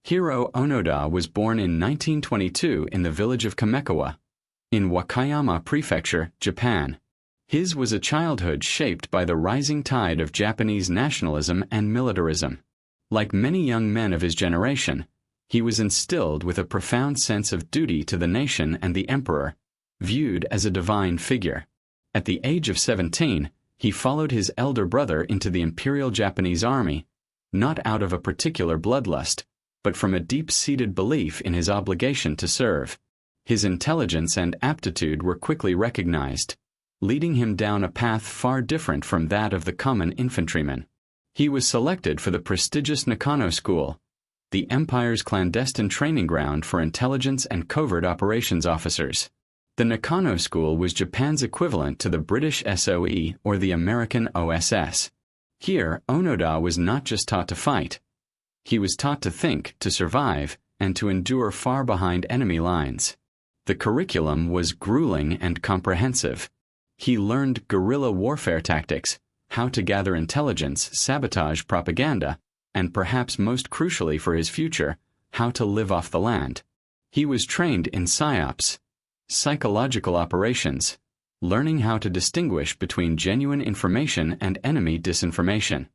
Hiroo Onoda was born in 1922 in the village of Kamekawa, in Wakayama Prefecture, Japan. His was a childhood shaped by the rising tide of Japanese nationalism and militarism. Like many young men of his generation, he was instilled with a profound sense of duty to the nation and the emperor, viewed as a divine figure. At the age of 17, he followed his elder brother into the Imperial Japanese Army, not out of a particular bloodlust, but from a deep-seated belief in his obligation to serve. His intelligence and aptitude were quickly recognized, leading him down a path far different from that of the common infantryman. He was selected for the prestigious Nakano School, the Empire's clandestine training ground for intelligence and covert operations officers. The Nakano School was Japan's equivalent to the British SOE or the American OSS. Here, Onoda was not just taught to fight. He was taught to think, to survive, and to endure far behind enemy lines. The curriculum was grueling and comprehensive. He learned guerrilla warfare tactics, how to gather intelligence, sabotage propaganda, and perhaps most crucially for his future, how to live off the land. He was trained in psyops, psychological operations, learning how to distinguish between genuine information and enemy disinformation.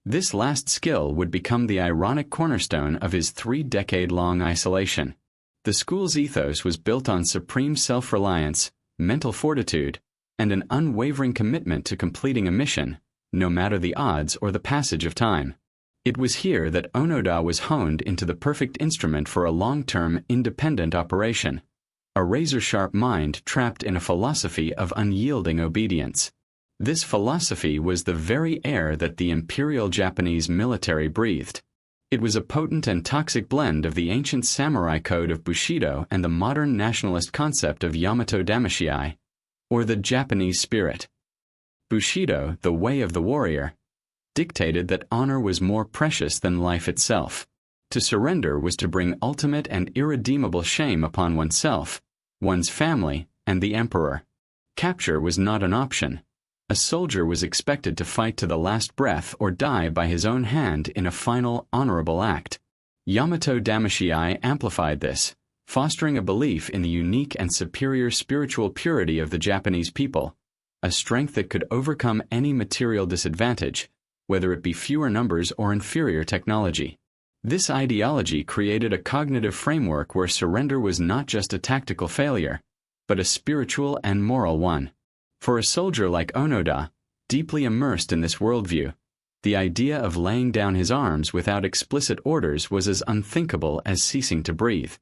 This last skill would become the ironic cornerstone of his 3-decade-long isolation. The school's ethos was built on supreme self-reliance, mental fortitude, and an unwavering commitment to completing a mission, no matter the odds or the passage of time. It was here that Onoda was honed into the perfect instrument for a long-term, independent operation, a razor-sharp mind trapped in a philosophy of unyielding obedience. This philosophy was the very air that the Imperial Japanese military breathed. It was a potent and toxic blend of the ancient samurai code of Bushido and the modern nationalist concept of Yamato Damashii, or the Japanese spirit. Bushido, the way of the warrior, dictated that honor was more precious than life itself. To surrender was to bring ultimate and irredeemable shame upon oneself, one's family, and the emperor. Capture was not an option. A soldier was expected to fight to the last breath or die by his own hand in a final, honorable act. Yamato Damashii amplified this, fostering a belief in the unique and superior spiritual purity of the Japanese people, a strength that could overcome any material disadvantage, whether it be fewer numbers or inferior technology. This ideology created a cognitive framework where surrender was not just a tactical failure, but a spiritual and moral one. For a soldier like Onoda, deeply immersed in this worldview, the idea of laying down his arms without explicit orders was as unthinkable as ceasing to breathe.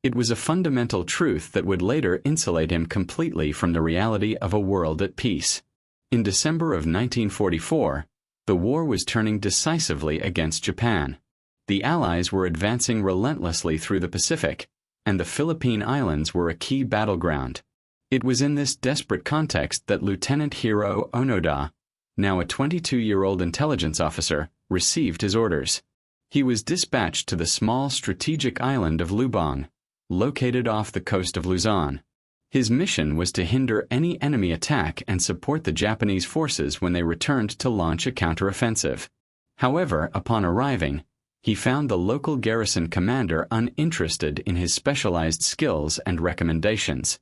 It was a fundamental truth that would later insulate him completely from the reality of a world at peace. In December of 1944, the war was turning decisively against Japan. The Allies were advancing relentlessly through the Pacific, and the Philippine Islands were a key battleground. It was in this desperate context that Lieutenant Hiroo Onoda, now a 22-year-old intelligence officer, received his orders. He was dispatched to the small strategic island of Lubang, located off the coast of Luzon. His mission was to hinder any enemy attack and support the Japanese forces when they returned to launch a counteroffensive. However, upon arriving, he found the local garrison commander uninterested in his specialized skills and recommendations.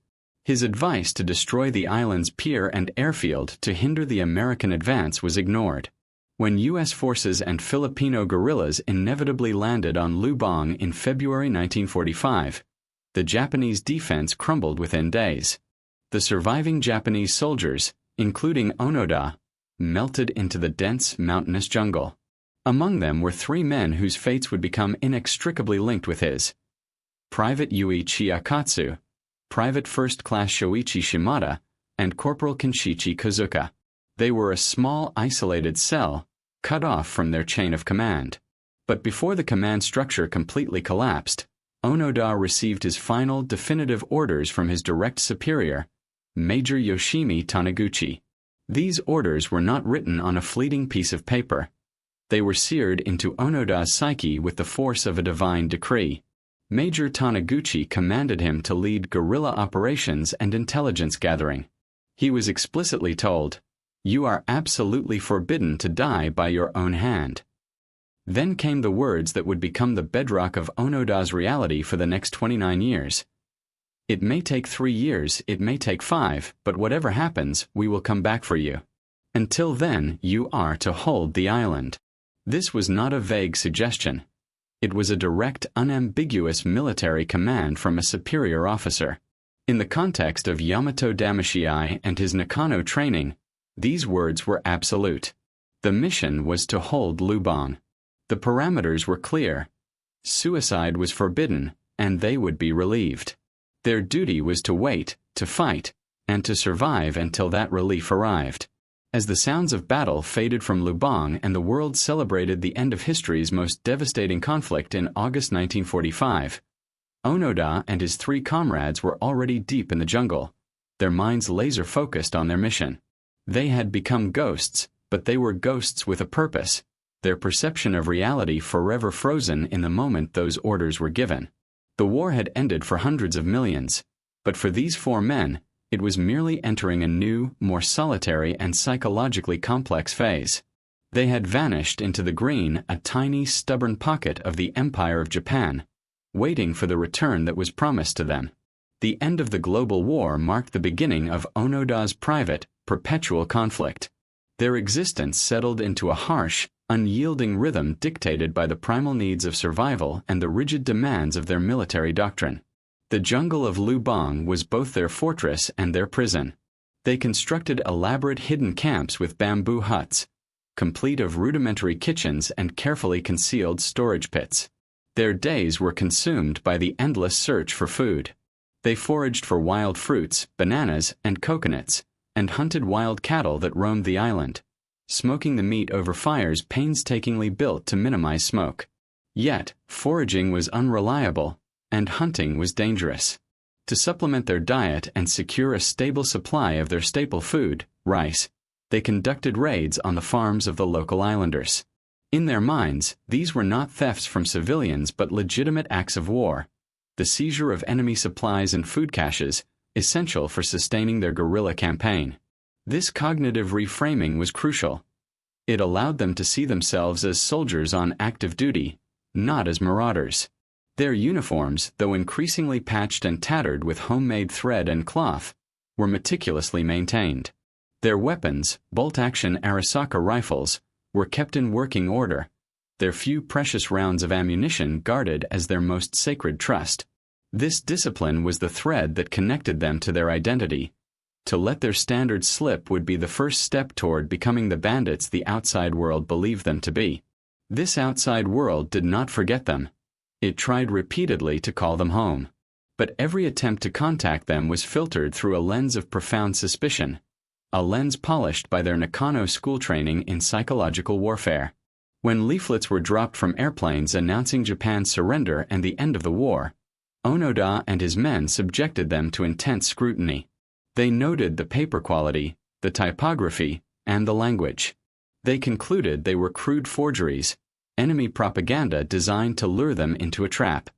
His advice to destroy the island's pier and airfield to hinder the American advance was ignored. When U.S. forces and Filipino guerrillas inevitably landed on Lubang in February 1945, the Japanese defense crumbled within days. The surviving Japanese soldiers, including Onoda, melted into the dense mountainous jungle. Among them were 3 men whose fates would become inextricably linked with his: Private Yui Chiakatsu, Private First Class Shoichi Shimada, and Corporal Kenshichi Kozuka. They were a small, isolated cell, cut off from their chain of command. But before the command structure completely collapsed, Onoda received his final, definitive orders from his direct superior, Major Yoshimi Taniguchi. These orders were not written on a fleeting piece of paper. They were seared into Onoda's psyche with the force of a divine decree. Major Taniguchi commanded him to lead guerrilla operations and intelligence gathering. He was explicitly told, "You are absolutely forbidden to die by your own hand." Then came the words that would become the bedrock of Onoda's reality for the next 29 years. It may take 3 years, it may take 5, but whatever happens, we will come back for you. Until then, you are to hold the island. This was not a vague suggestion. It was a direct, unambiguous military command from a superior officer. In the context of Yamato Damashii and his Nakano training, these words were absolute. The mission was to hold Lubang. The parameters were clear. Suicide was forbidden, and they would be relieved. Their duty was to wait, to fight, and to survive until that relief arrived. As the sounds of battle faded from Lubang and the world celebrated the end of history's most devastating conflict in August 1945, Onoda and his 3 comrades were already deep in the jungle, their minds laser-focused on their mission. They had become ghosts, but they were ghosts with a purpose, their perception of reality forever frozen in the moment those orders were given. The war had ended for hundreds of millions, but for these 4 men, it was merely entering a new, more solitary and psychologically complex phase. They had vanished into the green, a tiny, stubborn pocket of the Empire of Japan, waiting for the return that was promised to them. The end of the global war marked the beginning of Onoda's private, perpetual conflict. Their existence settled into a harsh, unyielding rhythm dictated by the primal needs of survival and the rigid demands of their military doctrine. The jungle of Lubang was both their fortress and their prison. They constructed elaborate hidden camps with bamboo huts, complete of rudimentary kitchens and carefully concealed storage pits. Their days were consumed by the endless search for food. They foraged for wild fruits, bananas, and coconuts, and hunted wild cattle that roamed the island, smoking the meat over fires painstakingly built to minimize smoke. Yet, foraging was unreliable, and hunting was dangerous. To supplement their diet and secure a stable supply of their staple food, rice, they conducted raids on the farms of the local islanders. In their minds, these were not thefts from civilians but legitimate acts of war, the seizure of enemy supplies and food caches, essential for sustaining their guerrilla campaign. This cognitive reframing was crucial. It allowed them to see themselves as soldiers on active duty, not as marauders. Their uniforms, though increasingly patched and tattered with homemade thread and cloth, were meticulously maintained. Their weapons, bolt-action Arisaka rifles, were kept in working order, their few precious rounds of ammunition guarded as their most sacred trust. This discipline was the thread that connected them to their identity. To let their standards slip would be the first step toward becoming the bandits the outside world believed them to be. This outside world did not forget them. It tried repeatedly to call them home. But every attempt to contact them was filtered through a lens of profound suspicion, a lens polished by their Nakano school training in psychological warfare. When leaflets were dropped from airplanes announcing Japan's surrender and the end of the war, Onoda and his men subjected them to intense scrutiny. They noted the paper quality, the typography, and the language. They concluded they were crude forgeries, enemy propaganda designed to lure them into a trap.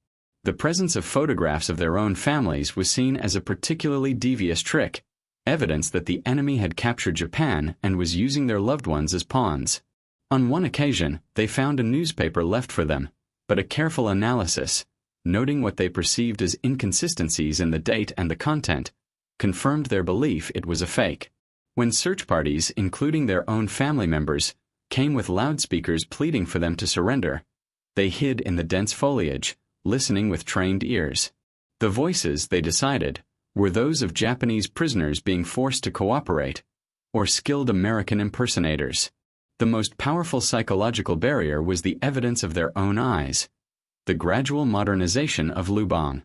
The presence of photographs of their own families was seen as a particularly devious trick, evidence that the enemy had captured Japan and was using their loved ones as pawns. On one occasion, they found a newspaper left for them, but a careful analysis, noting what they perceived as inconsistencies in the date and the content, confirmed their belief it was a fake. When search parties, including their own family members, came with loudspeakers pleading for them to surrender, they hid in the dense foliage, listening with trained ears. The voices, they decided, were those of Japanese prisoners being forced to cooperate, or skilled American impersonators. The most powerful psychological barrier was the evidence of their own eyes, the gradual modernization of Lubang.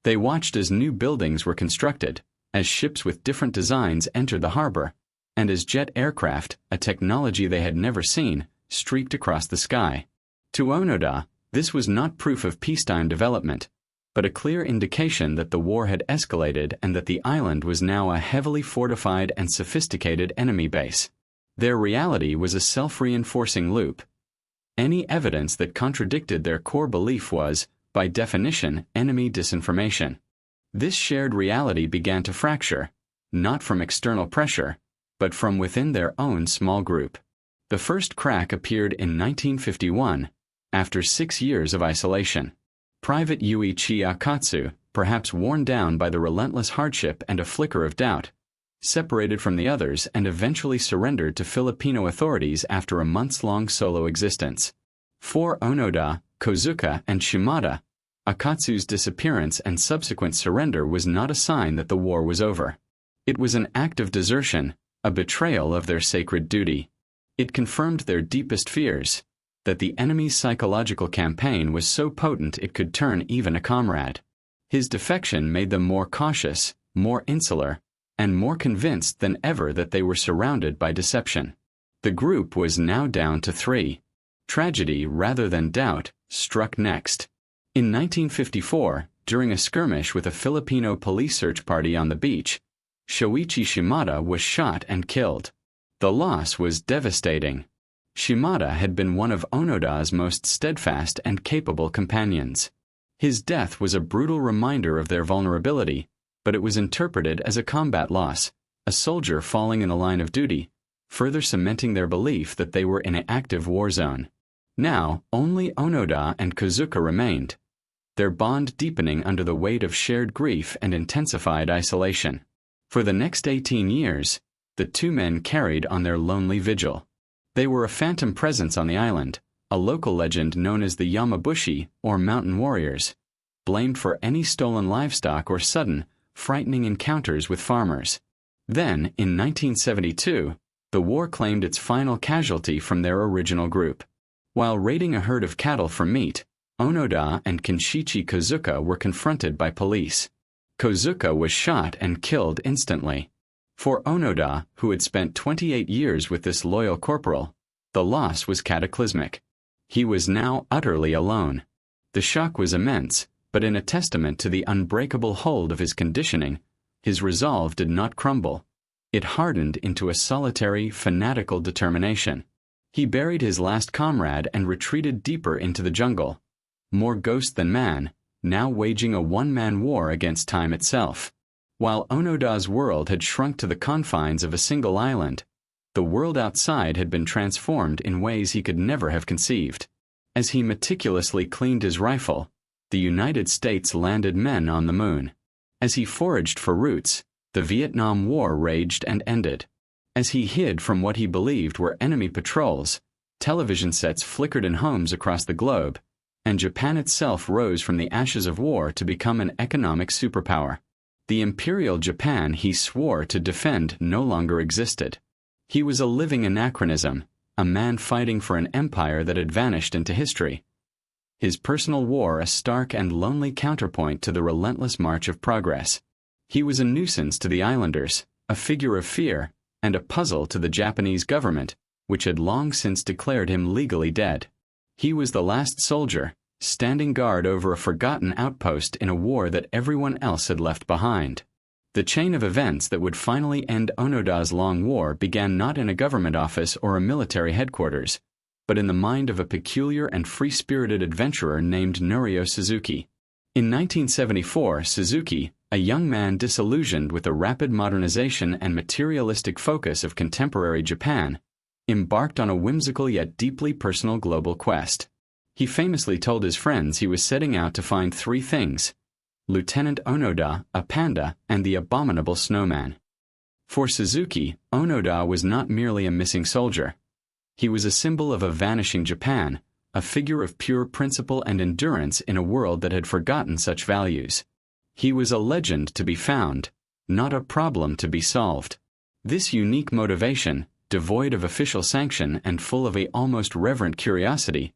They watched as new buildings were constructed, as ships with different designs entered the harbor, and as jet aircraft, a technology they had never seen, streaked across the sky. To Onoda, this was not proof of peacetime development, but a clear indication that the war had escalated and that the island was now a heavily fortified and sophisticated enemy base. Their reality was a self-reinforcing loop. Any evidence that contradicted their core belief was, by definition, enemy disinformation. This shared reality began to fracture, not from external pressure, but from within their own small group. The first crack appeared in 1951, after 6 years of isolation. Private Yuichi Akatsu, perhaps worn down by the relentless hardship and a flicker of doubt, separated from the others and eventually surrendered to Filipino authorities after a months-long solo existence. For Onoda, Kozuka, and Shimada, Akatsu's disappearance and subsequent surrender was not a sign that the war was over. It was an act of desertion, a betrayal of their sacred duty. It confirmed their deepest fears, that the enemy's psychological campaign was so potent it could turn even a comrade. His defection made them more cautious, more insular, and more convinced than ever that they were surrounded by deception. The group was now down to 3. Tragedy, rather than doubt, struck next. In 1954, during a skirmish with a Filipino police search party on the beach, Shoichi Shimada was shot and killed. The loss was devastating. Shimada had been one of Onoda's most steadfast and capable companions. His death was a brutal reminder of their vulnerability, but it was interpreted as a combat loss, a soldier falling in the line of duty, further cementing their belief that they were in an active war zone. Now, only Onoda and Kozuka remained, their bond deepening under the weight of shared grief and intensified isolation. For the next 18 years, the two men carried on their lonely vigil. They were a phantom presence on the island, a local legend known as the Yamabushi, or Mountain Warriors, blamed for any stolen livestock or sudden, frightening encounters with farmers. Then, in 1972, the war claimed its final casualty from their original group. While raiding a herd of cattle for meat, Onoda and Kinshichi Kozuka were confronted by police. Kozuka was shot and killed instantly. For Onoda, who had spent 28 years with this loyal corporal, the loss was cataclysmic. He was now utterly alone. The shock was immense, but in a testament to the unbreakable hold of his conditioning, his resolve did not crumble. It hardened into a solitary, fanatical determination. He buried his last comrade and retreated deeper into the jungle, more ghost than man, now waging a one-man war against time itself. While Onoda's world had shrunk to the confines of a single island, the world outside had been transformed in ways he could never have conceived. As he meticulously cleaned his rifle, the United States landed men on the moon. As he foraged for roots, the Vietnam War raged and ended. As he hid from what he believed were enemy patrols, television sets flickered in homes across the globe, and Japan itself rose from the ashes of war to become an economic superpower. The imperial Japan he swore to defend no longer existed. He was a living anachronism, a man fighting for an empire that had vanished into history. His personal war a stark and lonely counterpoint to the relentless march of progress. He was a nuisance to the islanders, a figure of fear, and a puzzle to the Japanese government, which had long since declared him legally dead. He was the last soldier, standing guard over a forgotten outpost in a war that everyone else had left behind. The chain of events that would finally end Onoda's long war began not in a government office or a military headquarters, but in the mind of a peculiar and free-spirited adventurer named Norio Suzuki. In 1974, Suzuki, a young man disillusioned with the rapid modernization and materialistic focus of contemporary Japan, embarked on a whimsical yet deeply personal global quest. He famously told his friends he was setting out to find 3 things: Lieutenant Onoda, a panda, and the abominable snowman. For Suzuki, Onoda was not merely a missing soldier. He was a symbol of a vanishing Japan, a figure of pure principle and endurance in a world that had forgotten such values. He was a legend to be found, not a problem to be solved. This unique motivation, devoid of official sanction and full of a almost reverent curiosity,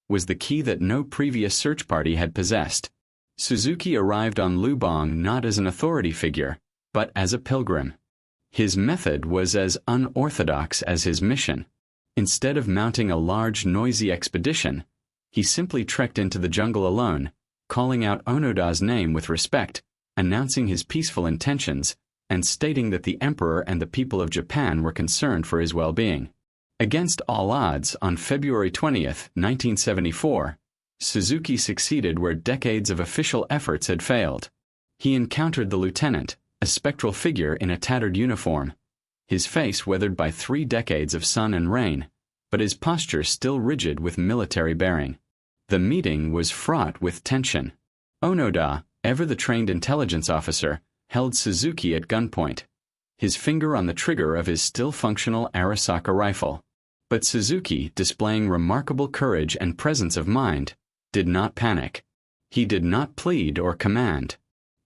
was the key that no previous search party had possessed. Suzuki arrived on Lubang not as an authority figure, but as a pilgrim. His method was as unorthodox as his mission. Instead of mounting a large, noisy expedition, he simply trekked into the jungle alone, calling out Onoda's name with respect, announcing his peaceful intentions, and stating that the emperor and the people of Japan were concerned for his well-being. Against all odds, on February 20th, 1974, Suzuki succeeded where decades of official efforts had failed. He encountered the lieutenant, a spectral figure in a tattered uniform, his face weathered by 3 decades of sun and rain, but his posture still rigid with military bearing. The meeting was fraught with tension. Onoda, ever the trained intelligence officer, held Suzuki at gunpoint, his finger on the trigger of his still-functional Arisaka rifle. But Suzuki, displaying remarkable courage and presence of mind, did not panic. He did not plead or command.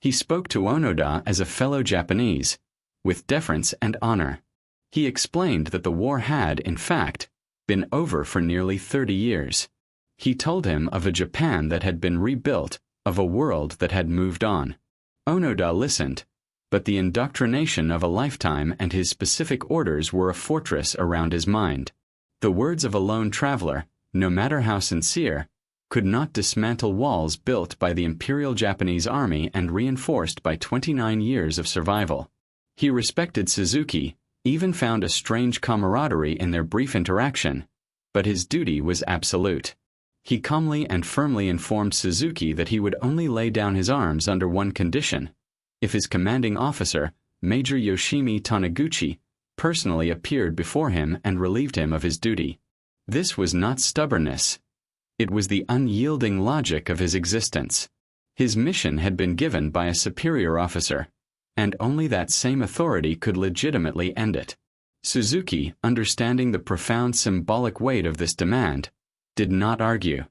He spoke to Onoda as a fellow Japanese, with deference and honor. He explained that the war had, in fact, been over for nearly 30 years. He told him of a Japan that had been rebuilt, of a world that had moved on. Onoda listened, but the indoctrination of a lifetime and his specific orders were a fortress around his mind. The words of a lone traveler, no matter how sincere, could not dismantle walls built by the Imperial Japanese Army and reinforced by 29 years of survival. He respected Suzuki, even found a strange camaraderie in their brief interaction, but his duty was absolute. He calmly and firmly informed Suzuki that he would only lay down his arms under one condition: if his commanding officer, Major Yoshimi Taniguchi, personally appeared before him and relieved him of his duty. This was not stubbornness. It was the unyielding logic of his existence. His mission had been given by a superior officer, and only that same authority could legitimately end it. Suzuki, understanding the profound symbolic weight of this demand, did not argue.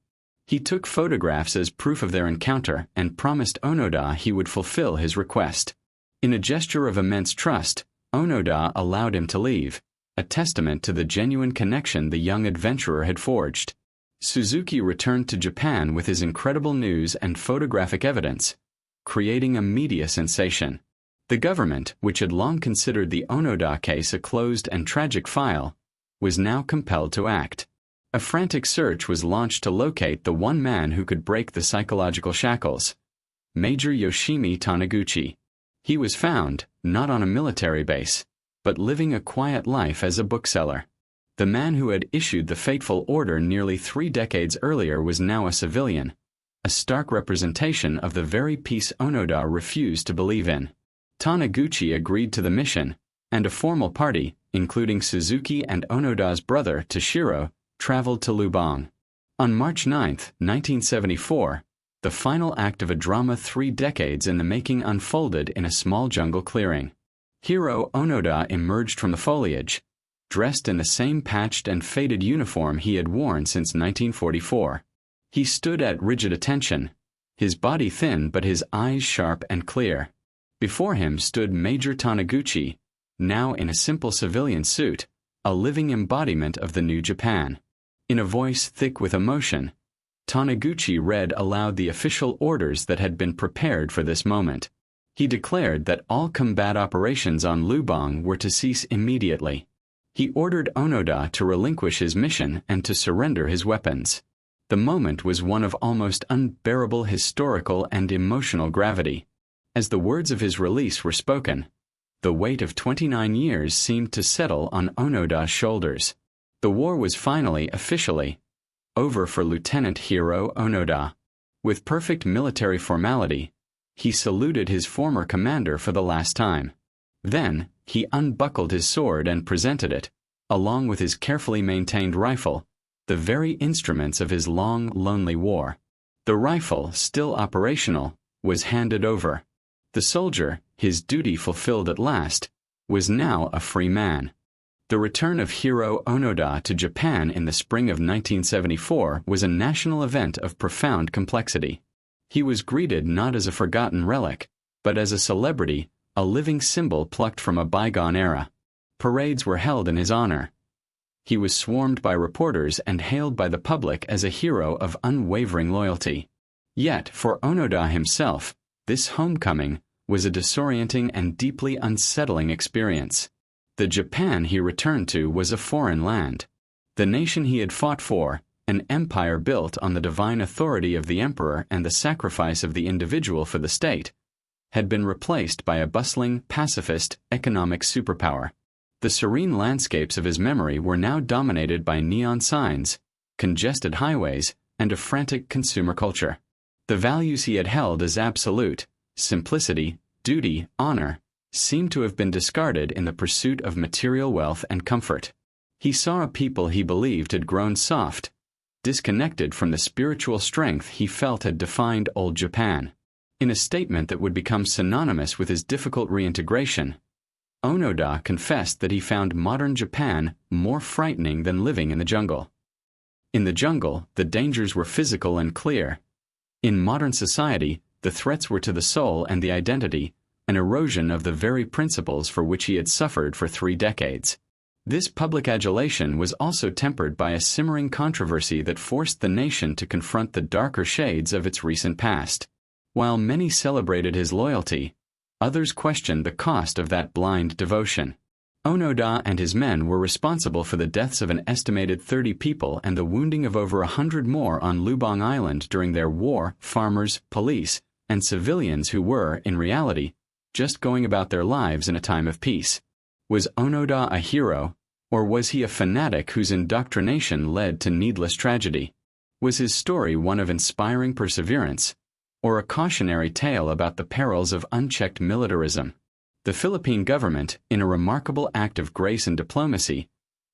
He took photographs as proof of their encounter and promised Onoda he would fulfill his request. In a gesture of immense trust, Onoda allowed him to leave, a testament to the genuine connection the young adventurer had forged. Suzuki returned to Japan with his incredible news and photographic evidence, creating a media sensation. The government, which had long considered the Onoda case a closed and tragic file, was now compelled to act. A frantic search was launched to locate the one man who could break the psychological shackles: Major Yoshimi Taniguchi. He was found, not on a military base, but living a quiet life as a bookseller. The man who had issued the fateful order nearly 3 decades earlier was now a civilian, a stark representation of the very peace Onoda refused to believe in. Taniguchi agreed to the mission, and a formal party, including Suzuki and Onoda's brother Toshiro, traveled to Lubang. On March 9, 1974, the final act of a drama 3 decades in the making unfolded in a small jungle clearing. Hiroo Onoda emerged from the foliage, dressed in the same patched and faded uniform he had worn since 1944. He stood at rigid attention, his body thin but his eyes sharp and clear. Before him stood Major Taniguchi, now in a simple civilian suit, a living embodiment of the new Japan. In a voice thick with emotion, Taniguchi read aloud the official orders that had been prepared for this moment. He declared that all combat operations on Lubang were to cease immediately. He ordered Onoda to relinquish his mission and to surrender his weapons. The moment was one of almost unbearable historical and emotional gravity. As the words of his release were spoken, the weight of 29 years seemed to settle on Onoda's shoulders. The war was finally, officially, over for Lieutenant Hiroo Onoda. With perfect military formality, he saluted his former commander for the last time. Then, he unbuckled his sword and presented it, along with his carefully maintained rifle, the very instruments of his long, lonely war. The rifle, still operational, was handed over. The soldier, his duty fulfilled at last, was now a free man. The return of Hiroo Onoda to Japan in the spring of 1974 was a national event of profound complexity. He was greeted not as a forgotten relic, but as a celebrity, a living symbol plucked from a bygone era. Parades were held in his honor. He was swarmed by reporters and hailed by the public as a hero of unwavering loyalty. Yet, for Onoda himself, this homecoming was a disorienting and deeply unsettling experience. The Japan he returned to was a foreign land. The nation he had fought for, an empire built on the divine authority of the emperor and the sacrifice of the individual for the state, had been replaced by a bustling, pacifist, economic superpower. The serene landscapes of his memory were now dominated by neon signs, congested highways, and a frantic consumer culture. The values he had held as absolute, simplicity, duty, honor, seemed to have been discarded in the pursuit of material wealth and comfort. He saw a people he believed had grown soft, disconnected from the spiritual strength he felt had defined old Japan. In a statement that would become synonymous with his difficult reintegration, Onoda confessed that he found modern Japan more frightening than living in the jungle. In the jungle, the dangers were physical and clear. In modern society, the threats were to the soul and the identity, an erosion of the very principles for which he had suffered for 3 decades. This public adulation was also tempered by a simmering controversy that forced the nation to confront the darker shades of its recent past. While many celebrated his loyalty, others questioned the cost of that blind devotion. Onoda and his men were responsible for the deaths of an estimated 30 people and the wounding of over 100 more on Lubang Island during their war, farmers, police, and civilians who were, in reality, just going about their lives in a time of peace. Was Onoda a hero, or was he a fanatic whose indoctrination led to needless tragedy? Was his story one of inspiring perseverance, or a cautionary tale about the perils of unchecked militarism? The Philippine government, in a remarkable act of grace and diplomacy,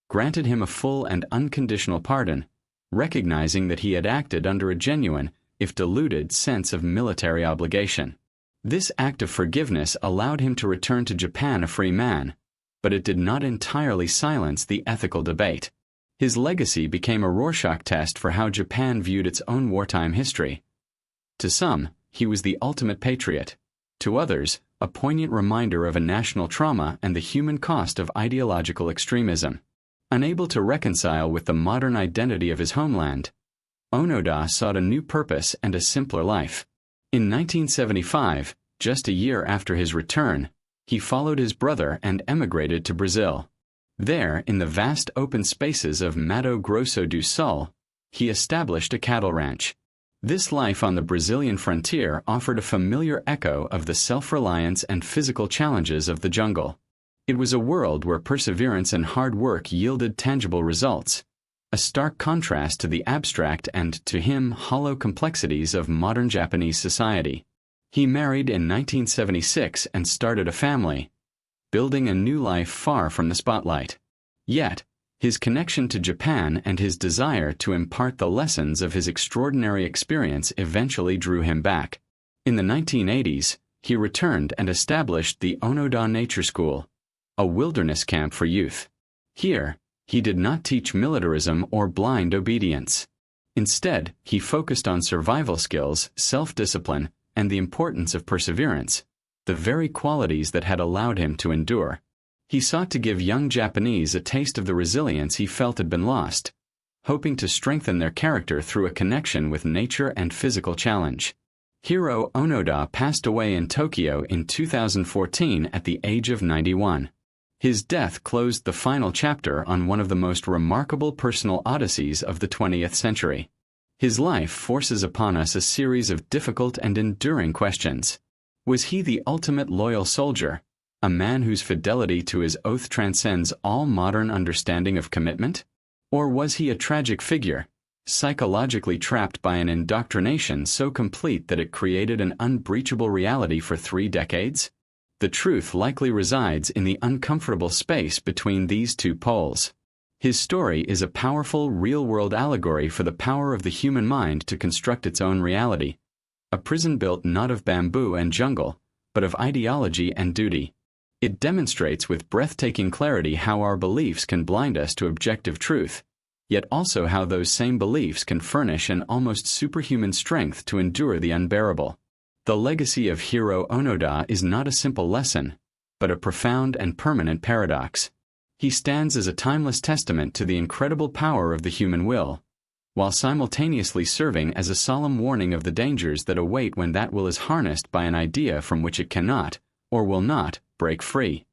granted him a full and unconditional pardon, recognizing that he had acted under a genuine, if diluted, sense of military obligation. This act of forgiveness allowed him to return to Japan a free man, but it did not entirely silence the ethical debate. His legacy became a Rorschach test for how Japan viewed its own wartime history. To some, he was the ultimate patriot. To others, a poignant reminder of a national trauma and the human cost of ideological extremism. Unable to reconcile with the modern identity of his homeland, Onoda sought a new purpose and a simpler life. In 1975, just a year after his return, he followed his brother and emigrated to Brazil. There, in the vast open spaces of Mato Grosso do Sul, he established a cattle ranch. This life on the Brazilian frontier offered a familiar echo of the self-reliance and physical challenges of the jungle. It was a world where perseverance and hard work yielded tangible results, a stark contrast to the abstract and, to him, hollow complexities of modern Japanese society. He married in 1976 and started a family, building a new life far from the spotlight. Yet, his connection to Japan and his desire to impart the lessons of his extraordinary experience eventually drew him back. In the 1980s, he returned and established the Onoda Nature School, a wilderness camp for youth. Here, he did not teach militarism or blind obedience. Instead, he focused on survival skills, self-discipline, and the importance of perseverance, the very qualities that had allowed him to endure. He sought to give young Japanese a taste of the resilience he felt had been lost, hoping to strengthen their character through a connection with nature and physical challenge. Hiroo Onoda passed away in Tokyo in 2014 at the age of 91. His death closed the final chapter on one of the most remarkable personal odysseys of the 20th century. His life forces upon us a series of difficult and enduring questions. Was he the ultimate loyal soldier, a man whose fidelity to his oath transcends all modern understanding of commitment? Or was he a tragic figure, psychologically trapped by an indoctrination so complete that it created an unbreachable reality for 3 decades? The truth likely resides in the uncomfortable space between these two poles. His story is a powerful, real-world allegory for the power of the human mind to construct its own reality, a prison built not of bamboo and jungle, but of ideology and duty. It demonstrates with breathtaking clarity how our beliefs can blind us to objective truth, yet also how those same beliefs can furnish an almost superhuman strength to endure the unbearable. The legacy of Hiroo Onoda is not a simple lesson, but a profound and permanent paradox. He stands as a timeless testament to the incredible power of the human will, while simultaneously serving as a solemn warning of the dangers that await when that will is harnessed by an idea from which it cannot, or will not, break free.